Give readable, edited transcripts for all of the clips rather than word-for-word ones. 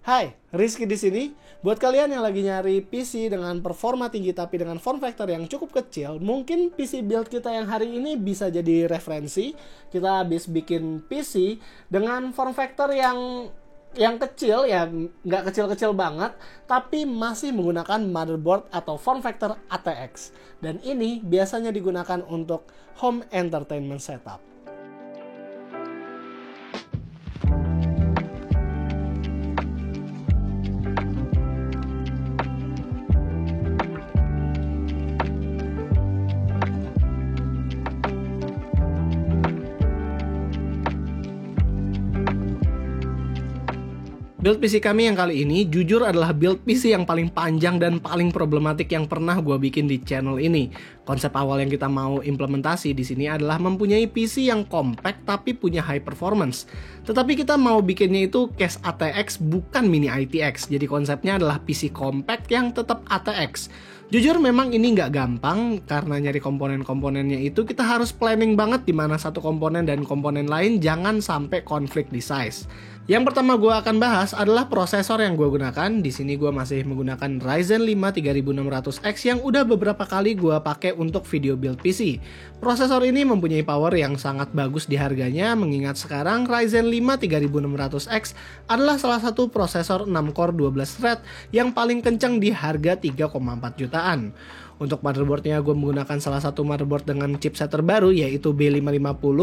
Hai, Rizky di sini. Buat kalian yang lagi nyari PC dengan performa tinggi tapi dengan form factor yang cukup kecil, mungkin PC build kita yang hari ini bisa jadi referensi. Kita habis bikin PC dengan form factor yang kecil, ya nggak kecil-kecil banget, tapi masih menggunakan motherboard atau form factor ATX. Dan ini biasanya digunakan untuk home entertainment setup. Build PC kami yang kali ini jujur adalah build PC yang paling panjang dan paling problematik yang pernah gue bikin di channel ini. Konsep awal yang kita mau implementasi di sini adalah mempunyai PC yang compact tapi punya high performance. Tetapi kita mau bikinnya itu case ATX bukan mini ITX. Jadi konsepnya adalah PC compact yang tetap ATX. Jujur memang ini nggak gampang karena nyari komponen-komponennya itu kita harus planning banget di mana satu komponen dan komponen lain jangan sampai konflik di size. Yang pertama gue akan bahas adalah prosesor yang gue gunakan. Di sini gue masih menggunakan Ryzen 5 3600X yang udah beberapa kali gue pakai untuk video build PC. Prosesor ini mempunyai power yang sangat bagus di harganya, mengingat sekarang Ryzen 5 3600X adalah salah satu prosesor 6 core 12 thread yang paling kencang di harga 3,4 jutaan. Untuk motherboardnya gue menggunakan salah satu motherboard dengan chipset terbaru yaitu B550.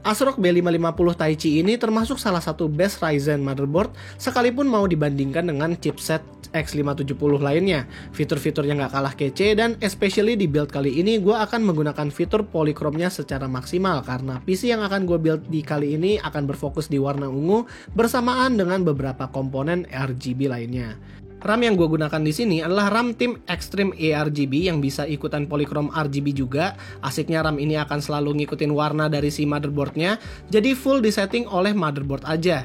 ASRock B550 Taichi ini termasuk salah satu best Ryzen motherboard sekalipun mau dibandingkan dengan chipset X570 lainnya. Fitur-fiturnya nggak kalah kece dan especially di build kali ini gue akan menggunakan fitur polychrome-nya secara maksimal karena PC yang akan gue build di kali ini akan berfokus di warna ungu bersamaan dengan beberapa komponen RGB lainnya. RAM yang gue gunakan di sini adalah RAM tim Extreme ARGB yang bisa ikutan polychrome RGB juga. Asiknya RAM ini akan selalu ngikutin warna dari si motherboardnya, jadi full disetting oleh motherboard aja.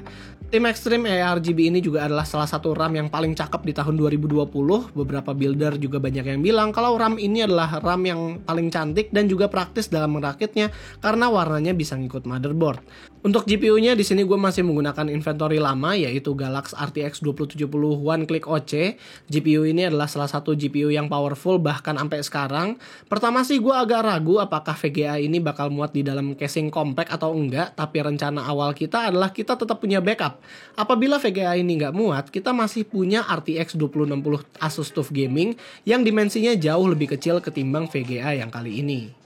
Tim Extreme ARGB ini juga adalah salah satu RAM yang paling cakep di tahun 2020. Beberapa builder juga banyak yang bilang kalau RAM ini adalah RAM yang paling cantik dan juga praktis dalam merakitnya karena warnanya bisa ngikut motherboard. Untuk GPU-nya di sini gue masih menggunakan inventory lama yaitu Galax RTX 2070 One Click OC. GPU ini adalah salah satu GPU yang powerful bahkan sampai sekarang. Pertama sih gue agak ragu apakah VGA ini bakal muat di dalam casing compact atau enggak, tapi rencana awal kita adalah kita tetap punya backup. Apabila VGA ini nggak muat, kita masih punya RTX 2060 Asus TUF Gaming yang dimensinya jauh lebih kecil ketimbang VGA yang kali ini.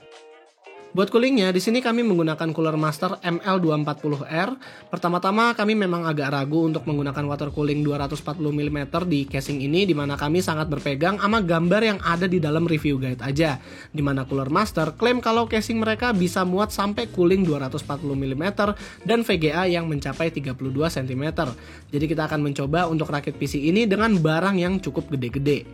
Buat coolingnya, di sini kami menggunakan Cooler Master ML240R. Pertama-tama kami memang agak ragu untuk menggunakan water cooling 240 mm di casing ini, dimana kami sangat berpegang sama gambar yang ada di dalam review guide aja. Dimana Cooler Master klaim kalau casing mereka bisa muat sampai cooling 240 mm dan VGA yang mencapai 32 cm. Jadi kita akan mencoba untuk rakit PC ini dengan barang yang cukup gede-gede.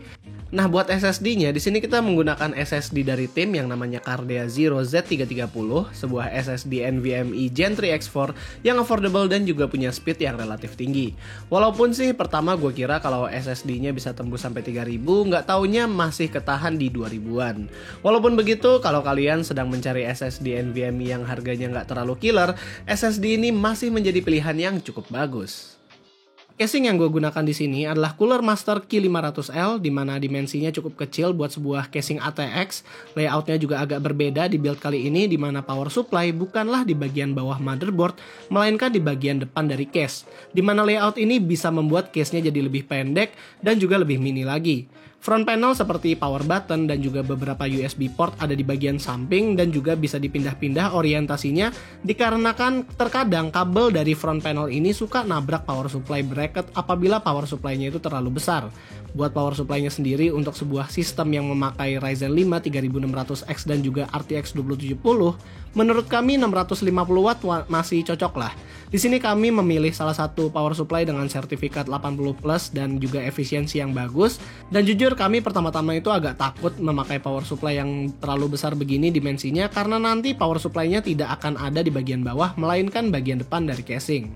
Nah, buat SSD-nya, di sini kita menggunakan SSD dari tim yang namanya Cardea Zero Z330, sebuah SSD NVMe Gen 3 X4 yang affordable dan juga punya speed yang relatif tinggi. Walaupun sih pertama gue kira kalau SSD-nya bisa tembus sampai 3000, nggak taunya masih ketahan di 2000-an. Walaupun begitu, kalau kalian sedang mencari SSD NVMe yang harganya nggak terlalu killer, SSD ini masih menjadi pilihan yang cukup bagus. Casing yang gue gunakan di sini adalah Cooler Master Q500L, di mana dimensinya cukup kecil buat sebuah casing ATX. Layoutnya juga agak berbeda di build kali ini, di mana power supply bukanlah di bagian bawah motherboard, melainkan di bagian depan dari case. Di mana layout ini bisa membuat case-nya jadi lebih pendek dan juga lebih mini lagi. Front panel seperti power button dan juga beberapa USB port ada di bagian samping dan juga bisa dipindah-pindah orientasinya dikarenakan terkadang kabel dari front panel ini suka nabrak power supply bracket apabila power supply-nya itu terlalu besar. Buat power supply-nya sendiri untuk sebuah sistem yang memakai Ryzen 5 3600X dan juga RTX 2070, menurut kami 650 watt masih cocok lah. Di sini kami memilih salah satu power supply dengan sertifikat 80+ dan juga efisiensi yang bagus. Dan jujur kami pertama-tama itu agak takut memakai power supply yang terlalu besar begini dimensinya karena nanti power supply-nya tidak akan ada di bagian bawah melainkan bagian depan dari casing.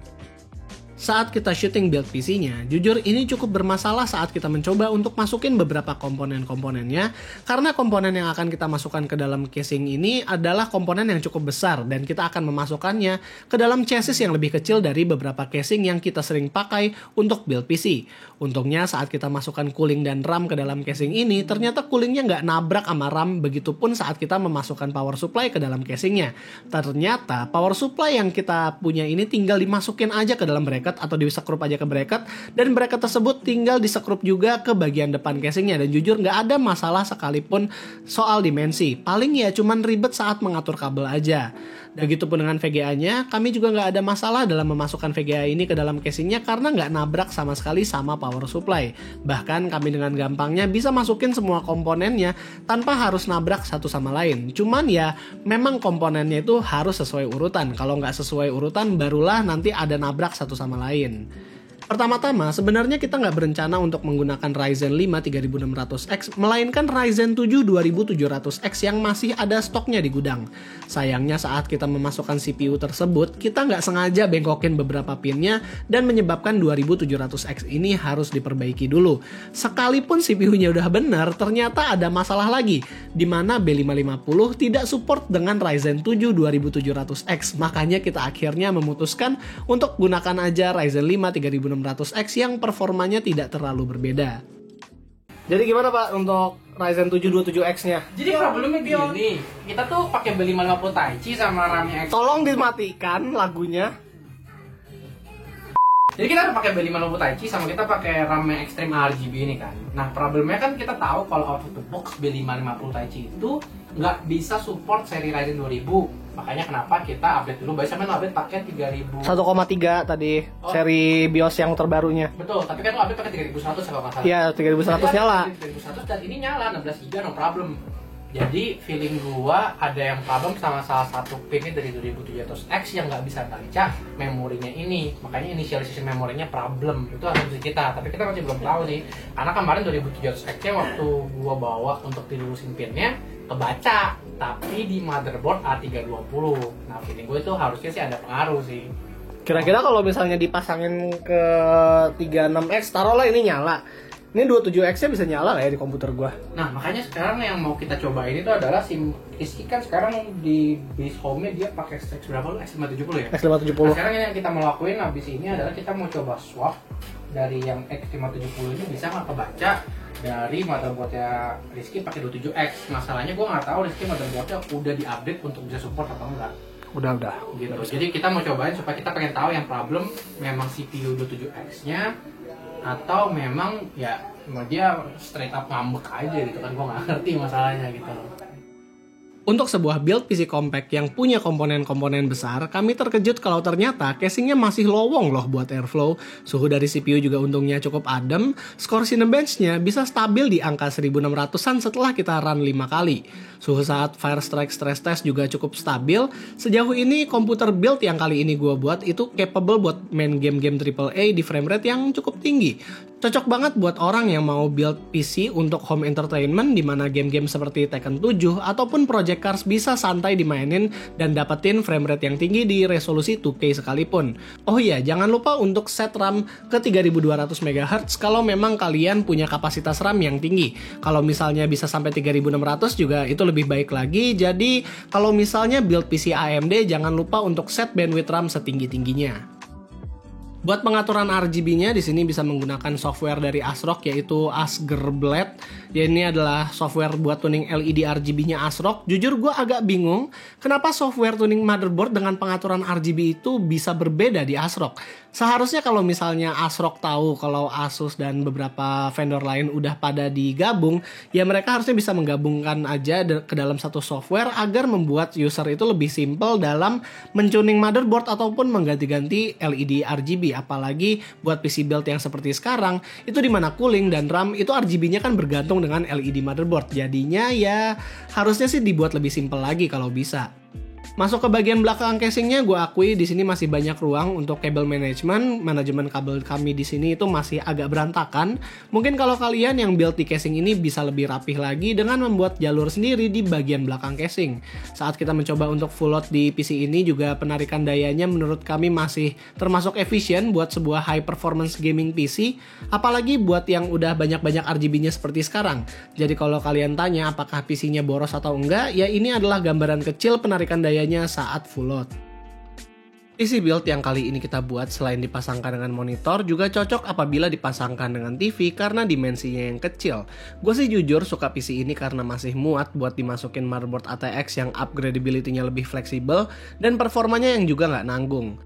Saat kita shooting build PC-nya, jujur ini cukup bermasalah saat kita mencoba untuk masukin beberapa komponen-komponennya, karena komponen yang akan kita masukkan ke dalam casing ini adalah komponen yang cukup besar, dan kita akan memasukkannya ke dalam chassis yang lebih kecil dari beberapa casing yang kita sering pakai untuk build PC. Untungnya saat kita masukkan cooling dan RAM ke dalam casing ini, ternyata coolingnya nggak nabrak sama RAM, begitupun saat kita memasukkan power supply ke dalam casingnya. Ternyata power supply yang kita punya ini tinggal dimasukin aja ke dalam bracket atau disekrup aja ke bracket, dan bracket tersebut tinggal disekrup juga ke bagian depan casingnya, dan jujur nggak ada masalah sekalipun soal dimensi. Paling ya cuman ribet saat mengatur kabel aja. Begitupun dengan VGA-nya, kami juga nggak ada masalah dalam memasukkan VGA ini ke dalam casingnya karena nggak nabrak sama sekali sama power supply. Bahkan kami dengan gampangnya bisa masukin semua komponennya tanpa harus nabrak satu sama lain. Cuman ya memang komponennya itu harus sesuai urutan. Kalau nggak sesuai urutan barulah nanti ada nabrak satu sama lain. Pertama-tama, sebenarnya kita nggak berencana untuk menggunakan Ryzen 5 3600X, melainkan Ryzen 7 2700X yang masih ada stoknya di gudang. Sayangnya saat kita memasukkan CPU tersebut, kita nggak sengaja bengkokin beberapa pinnya dan menyebabkan 2700X ini harus diperbaiki dulu. Sekalipun CPU-nya udah benar, ternyata ada masalah lagi, di mana B550 tidak support dengan Ryzen 7 2700X. Makanya kita akhirnya memutuskan untuk gunakan aja Ryzen 5 3600X yang performanya tidak terlalu berbeda. Jadi gimana Pak untuk Ryzen 7 27X-nya? Jadi problemnya gini, kita tuh pakai B550 Taichi sama RAM-nya X. Tolong dimatikan lagunya. Jadi kita pakai B550 Taichi sama kita pakai RAM-nya Extreme RGB ini kan. Nah problemnya kan kita tahu kalau out of the box B550 Taichi itu nggak bisa support seri Ryzen 2000. Makanya kenapa kita update dulu. Biasanya kan update pakai 3000 1,3 tadi seri BIOS yang terbarunya. Betul, tapi kan update pakai 3100 kalau nggak salah. Iya, 3100 nyala. 3100 dan ini nyala 16 GB no problem. Jadi feeling gua ada yang problem sama salah satu pinnya dari 2700X yang nggak bisa baca memorinya ini. Makanya initialization memorinya problem. Itu asumsi kita, tapi kita masih belum tahu sih. Karena kemarin 2700X-nya waktu gua bawa untuk dilurusin pinnya kebaca, tapi di motherboard A320. Nah feeling gue itu harusnya sih ada pengaruh sih. Kira-kira kalau misalnya dipasangin ke 36X, taruhlah ini nyala. Ini 27X-nya bisa nyala nggak ya di komputer gua? Nah makanya sekarang yang mau kita cobain itu adalah SIM Rizky kan sekarang di base home-nya dia pakai X berapa lu? X570 ya? X570. Nah, sekarang yang kita mau lakuin habis ini adalah kita mau coba swap dari yang X570 ini bisa nggak kebaca dari motherboardnya Rizky pakai 27X. Masalahnya gue nggak tahu Rizky motherboardnya udah diupdate untuk bisa support atau enggak. Udah. Gitu. Jadi kita mau cobain supaya kita pengen tahu yang problem memang CPU 27X-nya atau memang ya dia straight up ngambek aja gitu kan, gue nggak ngerti masalahnya gitu. Untuk sebuah build PC compact yang punya komponen-komponen besar, kami terkejut kalau ternyata casingnya masih lowong loh buat airflow. Suhu dari CPU juga untungnya cukup adem. Skor Cinebench-nya bisa stabil di angka 1600-an setelah kita run 5 kali. Suhu saat Firestrike stress test juga cukup stabil. Sejauh ini komputer build yang kali ini gue buat itu capable buat main game-game AAA di frame rate yang cukup tinggi. Cocok banget buat orang yang mau build PC untuk home entertainment di mana game-game seperti Tekken 7 ataupun Project Cars bisa santai dimainin dan dapetin frame rate yang tinggi di resolusi 2K sekalipun. Oh iya, jangan lupa untuk set RAM ke 3200 MHz kalau memang kalian punya kapasitas RAM yang tinggi. Kalau misalnya bisa sampai 3600 juga itu lebih baik lagi. Jadi kalau misalnya build PC AMD jangan lupa untuk set bandwidth RAM setinggi-tingginya. Buat pengaturan RGB-nya di sini bisa menggunakan software dari ASRock yaitu Asgerblad. Ya ini adalah software buat tuning LED RGB-nya ASRock. Jujur gue agak bingung kenapa software tuning motherboard dengan pengaturan RGB itu bisa berbeda di ASRock. Seharusnya kalau misalnya ASRock tahu kalau Asus dan beberapa vendor lain udah pada digabung, ya mereka harusnya bisa menggabungkan aja ke dalam satu software agar membuat user itu lebih simple dalam mentuning motherboard ataupun mengganti-ganti LED RGB. Apalagi buat PC build yang seperti sekarang, itu dimana cooling dan RAM itu RGB-nya kan bergantung dengan LED motherboard. Jadinya ya harusnya sih dibuat lebih simple lagi kalau bisa. Masuk ke bagian belakang casingnya, gue akui di sini masih banyak ruang untuk kabel manajemen kabel kami di sini itu masih agak berantakan. Mungkin kalau kalian yang build di casing ini bisa lebih rapih lagi dengan membuat jalur sendiri di bagian belakang casing. Saat kita mencoba untuk full load di PC ini juga penarikan dayanya menurut kami masih termasuk efisien buat sebuah high performance gaming PC, apalagi buat yang udah banyak-banyak RGB-nya seperti sekarang. Jadi kalau kalian tanya apakah PC-nya boros atau enggak, ya ini adalah gambaran kecil penarikan dayanya saat full load. PC build yang kali ini kita buat selain dipasangkan dengan monitor juga cocok apabila dipasangkan dengan TV karena dimensinya yang kecil. Gue sih jujur suka PC ini karena masih muat buat dimasukin motherboard ATX yang upgradability-nya lebih fleksibel dan performanya yang juga nggak nanggung.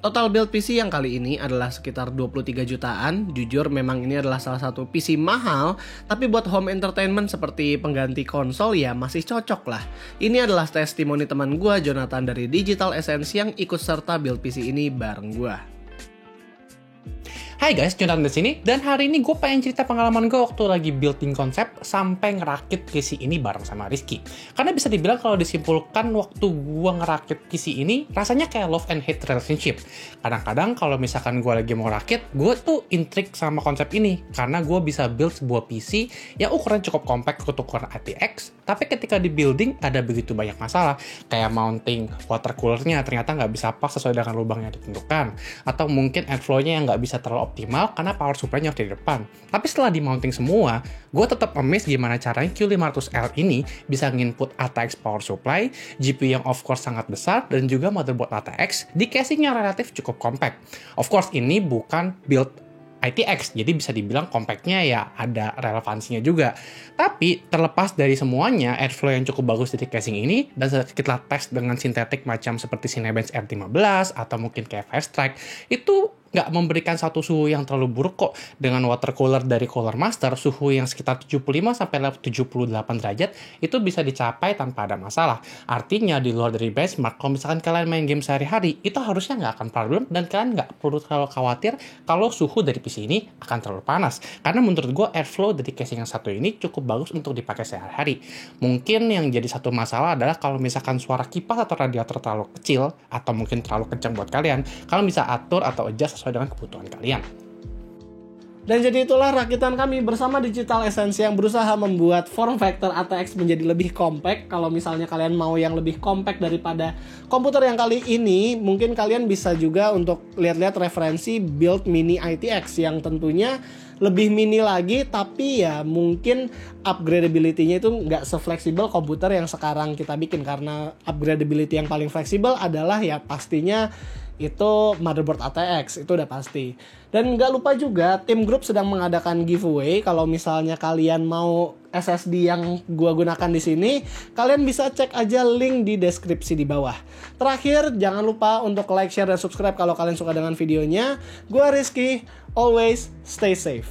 Total build PC yang kali ini adalah sekitar 23 jutaan. Jujur memang ini adalah salah satu PC mahal, tapi buat home entertainment seperti pengganti konsol ya masih cocok lah. Ini adalah testimoni teman gua Jonathan dari Digital Essence yang ikut serta build PC ini bareng gua. Hai guys, Jonathan di sini, dan hari ini gue pengen cerita pengalaman gue waktu lagi building konsep sampai ngerakit PC ini bareng sama Rizky. Karena bisa dibilang kalau disimpulkan waktu gue ngerakit PC ini rasanya kayak love and hate relationship. Kadang-kadang kalau misalkan gue lagi mau rakit, gue tuh intrik sama konsep ini karena gue bisa build sebuah PC yang ukuran cukup compact untuk ukuran ATX, tapi ketika di building ada begitu banyak masalah, kayak mounting water coolernya ternyata nggak bisa pas sesuai dengan lubang yang ditentukan, atau mungkin airflow-nya yang nggak bisa terlalu optimal karena power supply-nya harus di depan. Tapi setelah di mounting semua, gue tetap amazed gimana caranya Q500L ini bisa nginput ATX power supply, GPU yang of course sangat besar, dan juga motherboard ATX di casing yang relatif cukup compact. Of course ini bukan build ITX, jadi bisa dibilang compactnya ya ada relevansinya juga. Tapi terlepas dari semuanya, airflow yang cukup bagus dari casing ini, dan kita tes dengan sintetik macam seperti Cinebench R15 atau mungkin kayak Firestrike, itu nggak memberikan satu suhu yang terlalu buruk kok. Dengan water cooler dari Cooler Master, suhu yang sekitar 75 sampai 78 derajat itu bisa dicapai tanpa ada masalah. Artinya di luar dari benchmark, kalau misalkan kalian main game sehari-hari, itu harusnya nggak akan problem dan kalian nggak perlu terlalu khawatir kalau suhu dari PC ini akan terlalu panas. Karena menurut gue airflow dari casing yang satu ini cukup bagus untuk dipakai sehari-hari. Mungkin yang jadi satu masalah adalah kalau misalkan suara kipas atau radiator terlalu kecil atau mungkin terlalu kencang buat kalian bisa atur atau adjust sesuai dengan kebutuhan kalian. Dan jadi itulah rakitan kami bersama Digital Essence yang berusaha membuat form factor ATX menjadi lebih compact. Kalau misalnya kalian mau yang lebih compact daripada komputer yang kali ini, mungkin kalian bisa juga untuk lihat-lihat referensi build mini ITX yang tentunya lebih mini lagi, tapi ya mungkin upgradability-nya itu nggak se-fleksibel komputer yang sekarang kita bikin. Karena upgradability yang paling fleksibel adalah ya pastinya itu motherboard ATX, itu udah pasti. Dan nggak lupa juga Team Group sedang mengadakan giveaway. Kalau misalnya kalian mau SSD yang gua gunakan di sini, kalian bisa cek aja link di deskripsi di bawah. Terakhir, jangan lupa untuk like, share, dan subscribe kalau kalian suka dengan videonya. Gua Rizky, always stay safe.